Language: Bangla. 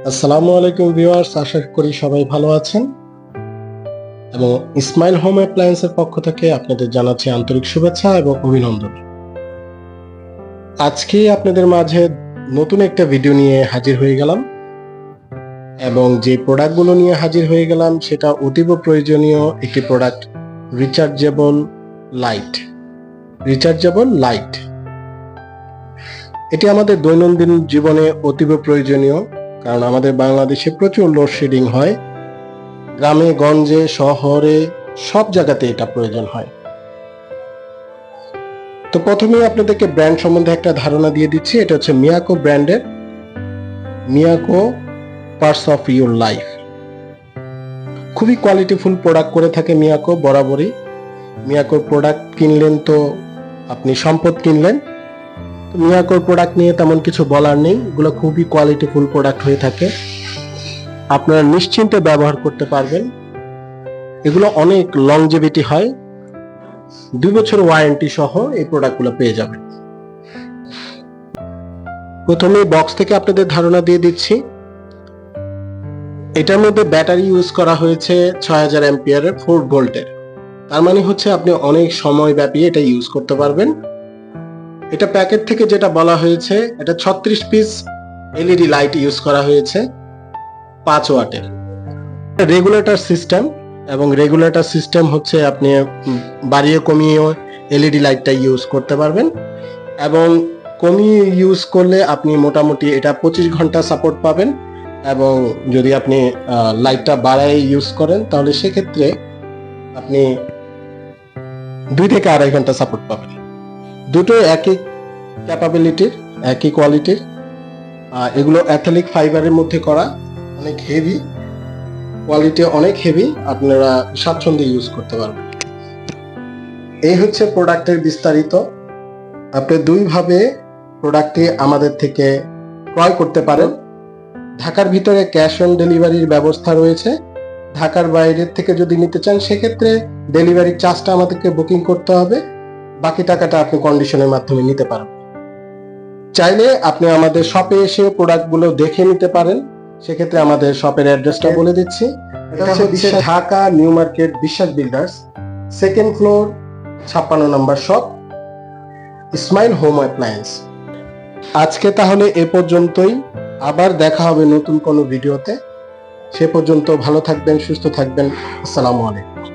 আসসালামু আলাইকুম ভিউয়ার্স, আশা করি সবাই ভালো আছেন এবং ইসমাইল হোম অ্যাপ্লায়েন্সের পক্ষ থেকে আপনাদের জানাচ্ছি আন্তরিক শুভেচ্ছা এবং অভিনন্দন। আজকে আপনাদের মাঝে নতুন একটা ভিডিও নিয়ে হাজির হয়ে গেলাম এবং যে প্রোডাক্টগুলো নিয়ে হাজির হয়ে গেলাম সেটা অতীব প্রয়োজনীয় একটি প্রোডাক্ট, রিচার্জেবল লাইট। এটি আমাদের দৈনন্দিন জীবনে অতীব প্রয়োজনীয়, কারণ আমাদের বাংলাদেশে প্রচুর লোডশেডিং হয়। গ্রামে গঞ্জে শহরে সব জায়গাতে এটা প্রয়োজন হয়। তো প্রথমে আপনাদেরকে ব্র্যান্ড সম্বন্ধে একটা ধারণা দিয়ে দিচ্ছি। এটা হচ্ছে মিয়াকো ব্র্যান্ডের Miyako parts of your life. খুবই কোয়ালিটিফুল প্রোডাক্ট করে থাকে মিয়াকো বরাবরই। মিয়াকোর প্রোডাক্ট কিনলেন তো আপনি সম্পদ কিনলেন। তো মিয়াকোর প্রোডাক্ট নিয়ে তেমন কিছু বলার নেই, এগুলো খুবই কোয়ালিটিফুল প্রোডাক্ট হয়ে থাকে, আপনারা নিশ্চিন্তে ব্যবহার করতে পারবেন। এগুলো অনেক লংজেভিটি হয়, 2 বছর ওয়ারেন্টি সহ এই প্রোডাক্টগুলো পেয়ে যাবেন। প্রথমে বক্স থেকে আপনাদের ধারণা দিয়ে দিচ্ছি। এটার মধ্যে ব্যাটারি ইউজ করা হয়েছে 6000 অ্যাম্পিয়ারের 4 ভোল্টের। তার মানে হচ্ছে আপনি অনেক সময় ব্যাপী এটা ইউজ করতে পারবেন। এটা প্যাকেট থেকে যেটা বলা হয়েছে, এটা 36 পিস এলইডি লাইট ইউজ করা হয়েছে 5 ওয়াটের। রেগুলেটর সিস্টেম, এবং রেগুলেটর সিস্টেম হচ্ছে আপনি বাড়িয়ে কমিয়ে এলইডি লাইটটা ইউজ করতে পারবেন, এবং কমিয়ে ইউজ করলে আপনি মোটামুটি এটা 25 ঘন্টা সাপোর্ট পাবেন, এবং যদি আপনি লাইটটা বাড়ায় ইউজ করেন তাহলে সেক্ষেত্রে আপনি 2 থেকে 2.5 ঘন্টা সাপোর্ট পাবেন। দুটো একই ক্যাপাবিলিটির, একই কোয়ালিটির। এগুলো অ্যাথলিক ফাইবারের মধ্যে করা, অনেক হেভি কোয়ালিটি, অনেক হেভি, আপনারা স্বাচ্ছন্দ্যে ইউজ করতে পারবেন। এই হচ্ছে প্রোডাক্টের বিস্তারিত। আপনি 2 ভাবে প্রোডাক্টটি আমাদের থেকে ক্রয় করতে পারেন। ঢাকার ভিতরে ক্যাশ অন ডেলিভারির ব্যবস্থা রয়েছে। ঢাকার বাইরের থেকে যদি নিতে চান সেক্ষেত্রে ডেলিভারি চার্জটা আমাদেরকে বুকিং করতে হবে, বাকি টাকাটা আপনি কন্ডিশনের মাধ্যমে নিতে পারবেন। চাইলে আপনি আমাদের শপে এসে প্রোডাক্টগুলো দেখে নিতে পারেন। সেক্ষেত্রে আমাদের শপের অ্যাড্রেসটা বলে দিচ্ছি। এটা হচ্ছে ঢাকা নিউ মার্কেট বিশ্বাস বিল্ডার্স, 2nd ফ্লোর, 56 নম্বর শপ, ইসমাইল হোম অ্যাপ্লায়েন্স। আজকে তাহলে এ পর্যন্তই, আবার দেখা হবে নতুন কোনো ভিডিওতে। সে পর্যন্ত ভালো থাকবেন, সুস্থ থাকবেন। আসসালামু আলাইকুম।